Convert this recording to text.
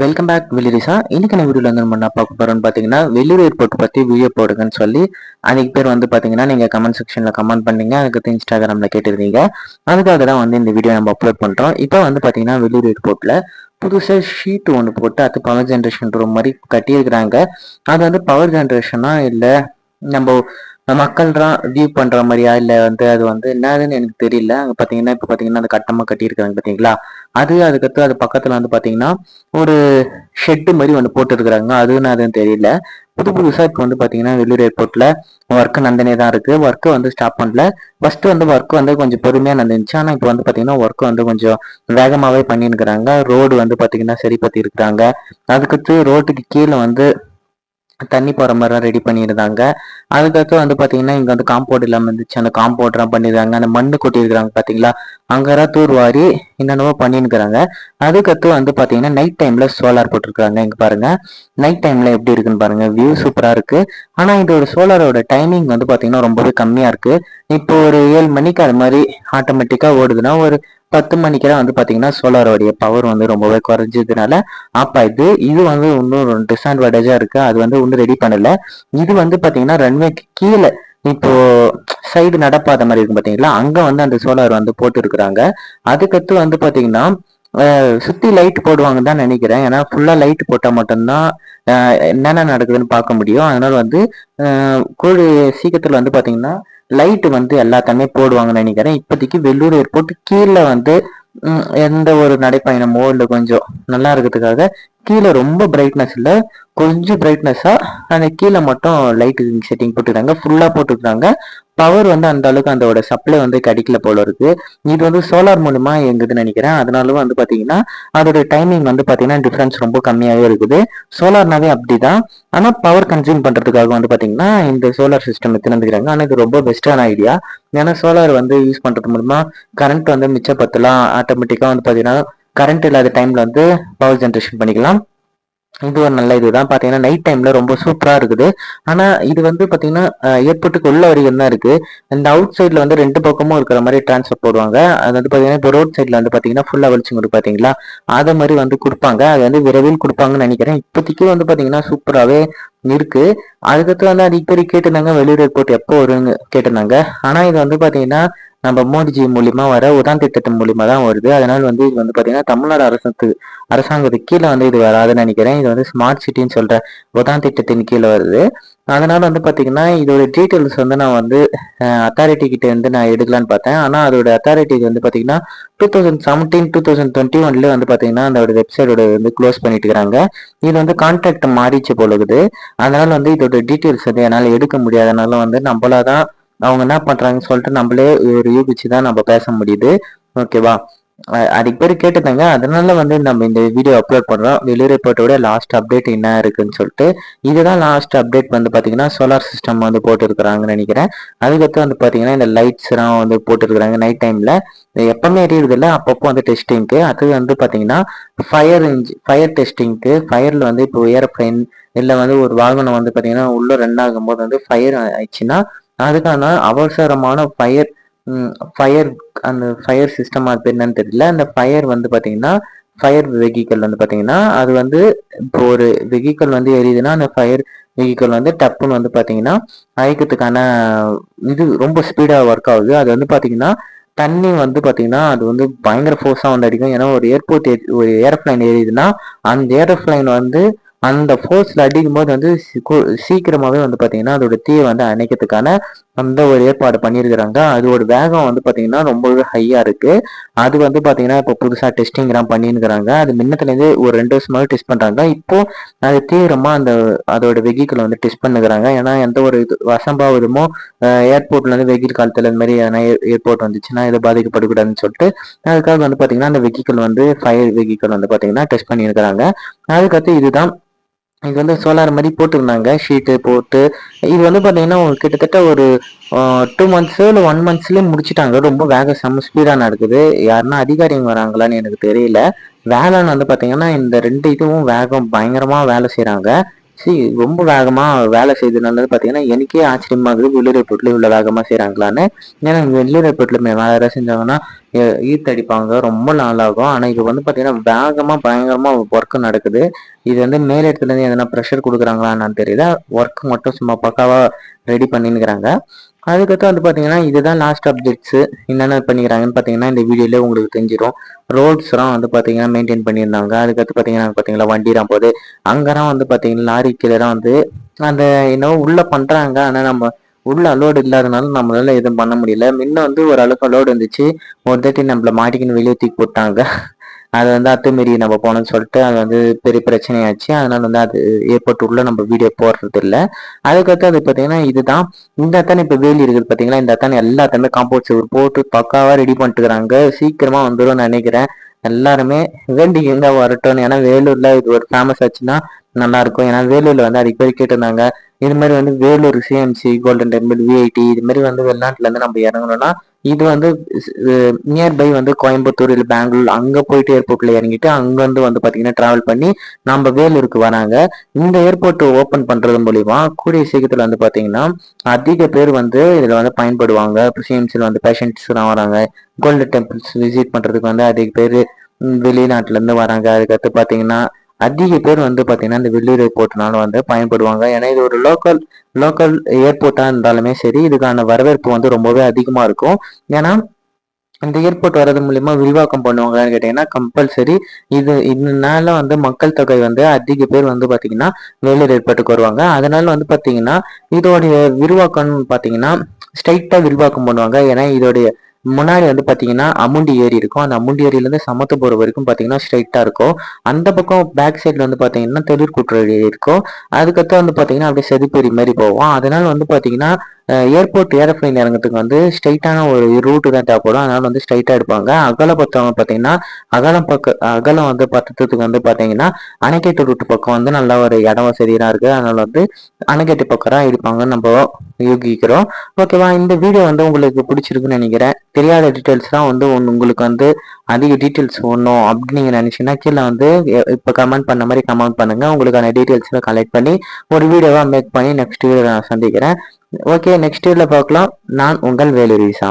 Welcome back வில்லிரிசா. இன்னைக்கான வீடியோல வந்து நம்ம என்ன பார்க்க போறோம்னு பார்த்தீங்கன்னா, வெள்ளூர் ஏர்போர்ட் பத்தி வீடியோ போடுங்கன்னு சொல்லி அன்னைக்கு பேர் வந்து பார்த்தீங்கன்னா, நீங்க கமெண்ட் செக்ஷன்ல கமெண்ட் பண்ணீங்க. அதுக்கடுத்து இன்ஸ்டாகிராம்ல கேட்டிருந்தீங்க. அதுக்காக தான் வந்து இந்த வீடியோ நம்ம அப்லோட் பண்றோம். இப்போ வந்து பார்த்தீங்கன்னா, வெள்ளூர் ஏர்போர்ட்ல புதுசா ஷீட் ஒன்று போட்டு அது பவர் ஜென்ரேஷன் ரூம் மாதிரி கட்டியிருக்கிறாங்க. அது வந்து பவர் ஜென்ரேஷனா இல்ல நம்ம மக்கள்லாம் வியூ பண்ற மாதிரியா இல்ல வந்து அது வந்து என்னதுன்னு எனக்கு தெரியல. அங்க பாத்தீங்கன்னா இப்ப பாத்தீங்கன்னா அந்த கட்டமா கட்டியிருக்காங்க பாத்தீங்களா? அதுக்கடுத்து அது பக்கத்துல வந்து பாத்தீங்கன்னா ஒரு ஷெட்டு மாதிரி ஒன்று போட்டுருக்குறாங்க. அதுன்னு தெரியல. புதுசா இப்போ வந்து பாத்தீங்கன்னா வெள்ளூர் ஏர்போர்ட்ல ஒர்க் நடந்துனே தான் இருக்கு. ஒர்க் வந்து ஸ்டாப் பண்ணல. ஃபர்ஸ்ட் வந்து ஒர்க் வந்து கொஞ்சம் பொறுமையா நடந்துச்சு. ஆனா இப்போ வந்து பாத்தீங்கன்னா ஒர்க் வந்து கொஞ்சம் வேகமாவே பண்ணிருக்கிறாங்க. ரோடு வந்து பாத்தீங்கன்னா சரி பத்தி இருக்கிறாங்க. அதுக்கடுத்து ரோட்டுக்கு கீழே வந்து தண்ணி போற மாதிரிலாம் ரெடி பண்ணியிருந்தாங்க. அதுக்கடுத்து வந்து பாத்தீங்கன்னா இங்க வந்து காம்பவுண்ட் இல்லாம இருந்துச்சு. அந்த காம்பவுண்ட்லாம் பண்ணிருக்காங்க. அந்த மண்ணு கொட்டியிருக்கிறாங்க பாத்தீங்களா? அங்கெல்லாம் தூர்வாரி என்னென்னவோ பண்ணிருக்கிறாங்க. அதுக்கடுத்து வந்து பாத்தீங்கன்னா நைட் டைம்ல சோலார் போட்டிருக்காங்க. இங்க பாருங்க, நைட் டைம்ல எப்படி இருக்குன்னு பாருங்க. வியூ சூப்பரா இருக்கு. ஆனா இதோட சோலாரோட டைமிங் வந்து பாத்தீங்கன்னா ரொம்பவே கம்மியா இருக்கு. இப்போ ஒரு 7 மணிக்கு அது மாதிரி ஆட்டோமேட்டிக்கா ஓடுதுன்னா ஒரு 10 மணிக்கெல்லாம் வந்து பாத்தீங்கன்னா சோலாரோடைய பவர் வந்து ரொம்பவே குறைஞ்சதுனால ஆப் ஆயிடுது. இது வந்து இன்னும் டிஸ்அட்வான்டேஜா இருக்கு. அது வந்து இன்னும் ரெடி பண்ணல. இது வந்து பாத்தீங்கன்னா ரன்வேக்கு கீழே இப்போ சைடு நடப்பாத மாதிரி இருக்கும் பாத்தீங்களா? அங்க வந்து அந்த சோலார் வந்து போட்டு இருக்கிறாங்க. அதுக்கடுத்து வந்து பாத்தீங்கன்னா சுத்தி லைட் போடுவாங்கன்னு தான் நினைக்கிறேன். ஏன்னா ஃபுல்லா லைட் போட்டா மட்டும்தான் என்னென்ன நடக்குதுன்னு பார்க்க முடியும். அதனால வந்து கூடிய சீக்கிரத்துல வந்து பாத்தீங்கன்னா லைட் வந்து எல்லாத்தையுமே போடுவாங்கன்னு நினைக்கிறேன். இப்போதைக்கு வெள்ளூர் ஏர்போர்ட் கீழே வந்து எந்த ஒரு நடைப்பயணமோ இல்லை கொஞ்சம் நல்லா இருக்கிறதுக்காக கீழே ரொம்ப பிரைட்னஸ் இல்லை, கொஞ்சம் பிரைட்னஸா அந்த கீழே மட்டும் லைட் செட்டிங் போட்டுருக்காங்க. ஃபுல்லா போட்டுருக்காங்க. பவர் வந்து அந்த அளவுக்கு அதோட சப்ளை வந்து கிடைக்கல போல இருக்கு. இது வந்து சோலார் மூலமா இயங்குதுன்னு நினைக்கிறேன். அதனால வந்து பாத்தீங்கன்னா அதோட டைமிங் வந்து பாத்தீங்கன்னா டிஃபரன்ஸ் ரொம்ப கம்மியாவே இருக்குது. சோலார்னாவே அப்படிதான். ஆனா பவர் கன்சியூம் பண்றதுக்காக வந்து பாத்தீங்கன்னா இந்த சோலார் சிஸ்டம் எடுத்துருக்காங்க. ஆனா இது ரொம்ப பெஸ்டான ஐடியா. ஏன்னா சோலார் வந்து யூஸ் பண்றது மூலமா கரண்ட் வந்து மிச்சப்படுத்தலாம். ஆட்டோமேட்டிக்கா வந்து பாத்தீங்கன்னா கரண்ட் இல்லாத டைம்ல வந்து பவர் ஜென்ரேஷன் பண்ணிக்கலாம். இது ஒரு நல்ல இதுதான். பாத்தீங்கன்னா நைட் டைம்ல ரொம்ப சூப்பரா இருக்குது. ஆனா இது வந்து பாத்தீங்கன்னா ஏர்போர்ட்டுக்கு உள்ள வரைக்கும் தான் இருக்கு. இந்த அவுட் சைட்ல வந்து ரெண்டு பக்கமும் இருக்கிற மாதிரி டிரான்ஸ்பர் போடுவாங்க. அது வந்து பாத்தீங்கன்னா இப்போ ரோட் சைட்ல வந்து பாத்தீங்கன்னா ஃபுல்லா வெளிச்சம் கொடுக்கும் பாத்தீங்களா? அதை மாதிரி வந்து கொடுப்பாங்க. அது வந்து விரைவில் கொடுப்பாங்கன்னு நினைக்கிறேன். இப்போதைக்கு வந்து பாத்தீங்கன்னா சூப்பராகவே இருக்கு. அதுக்கடுத்து வந்து அடிக்கடி கேட்டிருந்தாங்க வெளியூர் ஏர்போர்ட் எப்போ வரும்னு கேட்டிருந்தாங்க. ஆனா இது வந்து பாத்தீங்கன்னா நம்ம மோடிஜி மூலியமா வர உதான் திட்டத்தின் மூலியமா தான் வருது. அதனால வந்து இது வந்து பாத்தீங்கன்னா தமிழ்நாடு அரசாங்கத்துக்கு கீழே வந்து இது வராதுன்னு நினைக்கிறேன். இது வந்து ஸ்மார்ட் சிட்டின்னு சொல்ற உதான் திட்டத்தின் கீழே வருது. அதனால வந்து பாத்தீங்கன்னா இதோட டீட்டெயில்ஸ் வந்து நான் வந்து அத்தாரிட்டி கிட்ட இருந்து நான் எடுக்கலான்னு பார்த்தேன். ஆனா அதோட அத்தாரிட்டி வந்து பாத்தீங்கன்னா 2017 2021 வந்து பாத்தீங்கன்னா அதோட வெப்சைட்டோட வந்து க்ளோஸ் பண்ணிட்டு இருக்காங்க. இது வந்து கான்ட்ராக்ட் மாறிச்சு போல இருக்குது. அதனால வந்து இதோட டீட்டெயில்ஸ் வந்து என்னால் எடுக்க முடியாதனால வந்து நம்மளாதான் அவங்க என்ன பண்றாங்கன்னு சொல்லிட்டு நம்மளே ஒரு யூகிச்சு தான் நம்ம பேச முடியுது. ஓகேவா? அதுக்கு பேர் கேட்டுதாங்க. அதனால வந்து நம்ம இந்த வீடியோ அப்லோட் பண்றோம். வெளியூர் ரிப்போர்ட்டோட லாஸ்ட் அப்டேட் என்ன இருக்குன்னு சொல்லிட்டு இதுதான் லாஸ்ட் அப்டேட் வந்து பாத்தீங்கன்னா சோலார் சிஸ்டம் வந்து போட்டுருக்காங்கன்னு நினைக்கிறேன். அதுக்கடுத்து வந்து பாத்தீங்கன்னா இந்த லைட்ஸ் எல்லாம் வந்து போட்டுருக்காங்க நைட் டைம்ல. எப்பவுமே எரியுறது இல்லை, அப்பப்போ வந்து டெஸ்டிங்க்கு. அது வந்து பாத்தீங்கன்னா ஃபயர் டெஸ்டிங்க்கு. ஃபயர்ல வந்து இப்போ ஏரோப்ளைன் இல்லை வந்து ஒரு வாகனம் வந்து பாத்தீங்கன்னா உள்ள ரன் ஆகும்போது வந்து ஃபயர் ஆயிடுச்சுன்னா அதுக்கான அவசரமான ஃபயர் அந்த ஃபயர் சிஸ்டம் அது என்னன்னு தெரியல. அந்த ஃபயர் வந்து பாத்தீங்கன்னா ஃபயர் வெஹிக்கல் வந்து பாத்தீங்கன்னா அது வந்து இப்போ ஒரு வெஹிக்கல் வந்து எரியுதுன்னா அந்த ஃபயர் வெஹிக்கல் வந்து டப்புன்னு வந்து பாத்தீங்கன்னா அழிக்கிறதுக்கான இது ரொம்ப ஸ்பீடா ஒர்க் ஆகுது. அது வந்து பாத்தீங்கன்னா தண்ணி வந்து பாத்தீங்கன்னா அது வந்து பயங்கர ஃபோர்ஸா வந்து அடிக்கும். ஏன்னா ஒரு ஏர்போர்ட் ஒரு ஏரோப்ளைன் எரியுதுன்னா அந்த ஏரோப்ளைன் வந்து அந்த ஃபோர்ஸ்ல அடிக்கும் போது வந்து சீக்கிரமாவே வந்து பாத்தீங்கன்னா அதோட தீயை வந்து அணைக்கிறதுக்கான அந்த ஒரு ஏற்பாடு பண்ணியிருக்கிறாங்க. அதோட வேகம் வந்து பாத்தீங்கன்னா ரொம்பவே ஹையா இருக்கு. அது வந்து பாத்தீங்கன்னா இப்போ புதுசா டெஸ்டிங் எல்லாம் பண்ணிருக்கிறாங்க. அது முன்னத்துல இருந்து ஒரு 2 வருஷமாவே டெஸ்ட் பண்றாங்க. இப்போ அது தீவிரமா அதோட வெஹிக்கிள் வந்து டெஸ்ட் பண்ணுகிறாங்க. ஏன்னா எந்த ஒரு இது அசம்பாவிதமோ ஏர்போர்ட்ல இருந்து வெஹிக்கிள் காலத்துல இந்த மாதிரி எதனா ஏர்போர்ட் வந்துச்சுன்னா இதை பாதிக்கப்படக்கூடாதுன்னு சொல்லிட்டு அதுக்காக வந்து பாத்தீங்கன்னா அந்த வெஹிக்கிள் வந்து ஃபயர் வெஹிக்கிள் வந்து பாத்தீங்கன்னா டெஸ்ட் பண்ணியிருக்கிறாங்க. அதுக்கடுத்து இதுதான் இது வந்து சோலார் மாதிரி போட்டிருந்தாங்க ஷீட்டு போட்டு. இது வந்து பாத்தீங்கன்னா கிட்டத்தட்ட ஒரு 2 மந்த்ஸோ இல்லை 1 மந்த்ஸ்லயே முடிச்சுட்டாங்க. ரொம்ப செம்ம ஸ்பீடா நடக்குது. யாருன்னா அதிகாரிங்க வராங்களான்னு எனக்கு தெரியல. வேலைன்னு வந்து பாத்தீங்கன்னா இந்த ரெண்டு இதுவும் வேகம் பயங்கரமா வேலை செய்யறாங்க. ரொம்ப வேகமா வேலை செய்ததுனால பாத்தீங்கன்னா எனக்கே ஆச்சரியமா இருக்குது வெள்ளூர் ஏர்போர்ட்ல இவ்வளவு வேகமா செய்யறாங்களான்னு. ஏன்னா வெள்ளூர் ஏர்போர்ட்ல வேற செஞ்சாங்கன்னா ஈர்த்தடிப்பாங்க, ரொம்ப நாளாகும். ஆனா இது வந்து பாத்தீங்கன்னா வேகமா பயங்கரமா ஒர்க் நடக்குது. இது வந்து மேலிடத்துல இருந்து எதனா ப்ரெஷர் கொடுக்குறாங்களான்னு தெரியல. ஒர்க் மட்டும் சும்மா பக்காவா ரெடி பண்ணிக்கிறாங்க. அதுக்கடுத்து வந்து பாத்தீங்கன்னா இதுதான் லாஸ்ட் அப்டேட்ஸ். என்னென்ன பண்ணிக்கிறாங்கன்னு பாத்தீங்கன்னா இந்த வீடியோல உங்களுக்கு தெரிஞ்சிடும். ரோட்ஸ்லாம் வந்து பாத்தீங்கன்னா மெயின்டைன் பண்ணியிருந்தாங்க. அதுக்கடுத்து பாத்தீங்கன்னா வண்டிலாம் போது அங்கெல்லாம் வந்து பாத்தீங்கன்னா லாரி கீழதான் வந்து அந்த என்னவோ உள்ள பண்றாங்க. ஆனா நம்ம உள்ள அலோடு இல்லாதனால நம்மளால எதுவும் பண்ண முடியல. முன்ன வந்து ஒரு அளவுக்கு அலோடு இருந்துச்சு. ஒரு தாட்டி நம்மள மாட்டிக்கின்னு வெளியே தூக்கி போட்டாங்க. அது வந்து அத்துமீறி நம்ம போனோம்னு சொல்லிட்டு அது வந்து பெரிய பிரச்சனையாச்சு. அதனால வந்து அது ஏற்பட்டு உள்ள நம்ம வீடியோ போடுறது இல்லை. அதுக்கடுத்து அது பார்த்தீங்கன்னா இதுதான் இந்த அத்தானே இப்போ வேலி இருக்குது பார்த்தீங்களா, இந்த அத்தானே எல்லாத்தையுமே காம்பவுண்ட் சுவர் போட்டு பக்காவா ரெடி பண்ணிட்டுக்கிறாங்க. சீக்கிரமா வந்துடும் நினைக்கிறேன். எல்லாருமே வேண்டிக்கிங்க வரட்டும்னு. ஏன்னா வேலூர்ல இது ஒரு ஃபேமஸ் ஆச்சுன்னா நல்லா இருக்கும். ஏன்னா வேலூர்ல வந்து அதுக்கு பேர் கேட்டிருந்தாங்க. இது மாதிரி வந்து Vellore CMC golden temple VIT இது மாதிரி வந்து வெளிநாட்டுல இருந்து நம்ம இறங்கணும்னா இது வந்து நியர்பை வந்து கோயம்புத்தூர் இல்லை பெங்களூர் அங்க போயிட்டு ஏர்போர்ட்ல இறங்கிட்டு அங்க வந்து பாத்தீங்கன்னா டிராவல் பண்ணி நம்ம வேலூருக்கு வராங்க. இந்த ஏர்போர்ட் ஓபன் பண்றது மூலியமா கூடிய சீக்கிரத்துல வந்து பாத்தீங்கன்னா அதிக பேர் வந்து இதுல வந்து பயன்படுவாங்க. சிஎம்சில வந்து பேஷண்ட்ஸ் எல்லாம் வராங்க. கோல்டன் டெம்பிள்ஸ் விசிட் பண்றதுக்கு வந்து அதிக பேர் வெளிநாட்டுல இருந்து வராங்க. அதுக்கடுத்து பாத்தீங்கன்னா அதிக பேர் வந்து பாத்தீங்கன்னா இந்த வெள்ளூர் ஏர்போர்ட்னால வந்து பயன்படுவாங்க. ஏன்னா இது ஒரு லோக்கல் ஏர்போர்ட்டா இருந்தாலுமே சரி இதுக்கான வரவேற்பு வந்து ரொம்பவே அதிகமா இருக்கும். ஏன்னா இந்த ஏர்போர்ட் வர்றது மூலியமா விரிவாக்கம் பண்ணுவாங்கன்னு கேட்டீங்கன்னா கம்பல்சரி. இதனால வந்து மக்கள் தொகை வந்து அதிக பேர் வந்து பாத்தீங்கன்னா வேலூர் ஏர்போர்ட்டுக்கு வருவாங்க. அதனால வந்து பாத்தீங்கன்னா இதோடைய விரிவாக்கம் பாத்தீங்கன்னா ஸ்ட்ரைட்டா விரிவாக்கம் பண்ணுவாங்க. ஏன்னா இதோடைய முன்னாடி வந்து பாத்தீங்கன்னா அமுண்டி ஏரி இருக்கும். அந்த அமுண்டி ஏரியில இருந்து சமத்துவபுரம் வரைக்கும் பாத்தீங்கன்னா ஸ்ட்ரைட்டா இருக்கும். அந்த பக்கம் பேக் சைட்ல வந்து பாத்தீங்கன்னா தொழிற்கூட்டுறவு இருக்கும். அதுக்கப்புறம் வந்து பாத்தீங்கன்னா அப்படியே செதுப்பேரி மாதிரி போவோம். அதனால வந்து பாத்தீங்கன்னா ஏர்போர்ட் ஏரோப்ளைன் இறங்கிறதுக்கு வந்து ஸ்ட்ரைட்டான ஒரு ரூட்டு தான் தேவைப்படும். அதனால வந்து ஸ்ட்ரைட்டா எடுப்பாங்க. அகல பத்தவங்க பாத்தீங்கன்னா அகலம் வந்து பத்தத்துக்கு வந்து பாத்தீங்கன்னா அணைக்கட்டு ரூட்டு பக்கம் வந்து நல்ல ஒரு இடம் வசதியா இருக்கு. அதனால வந்து அணைக்கட்டு பக்கம் தான் எடுப்பாங்கன்னு நம்ம யூகிக்கிறோம். ஓகேவா, இந்த வீடியோ வந்து உங்களுக்கு பிடிச்சிருக்குன்னு நினைக்கிறேன். தெரியாத டீட்டெயில்ஸ்லாம் வந்து உங்களுக்கு வந்து அதிக டீட்டெயில்ஸ் ஒன்றும் அப்படின்னு நீங்க நினைச்சீங்கன்னா கீழே வந்து இப்போ கமெண்ட் பண்ண மாதிரி கமெண்ட் பண்ணுங்க. உங்களுக்கான டீட்டெயில்ஸ்லாம் கலெக்ட் பண்ணி ஒரு வீடியோவா மேக் பண்ணி நெக்ஸ்ட் வீடியோ நான் சந்திக்கிறேன். ஓகே, நெக்ஸ்ட் வீடியோல பார்க்கலாம். நான் உங்கள் வேலு ரீசா.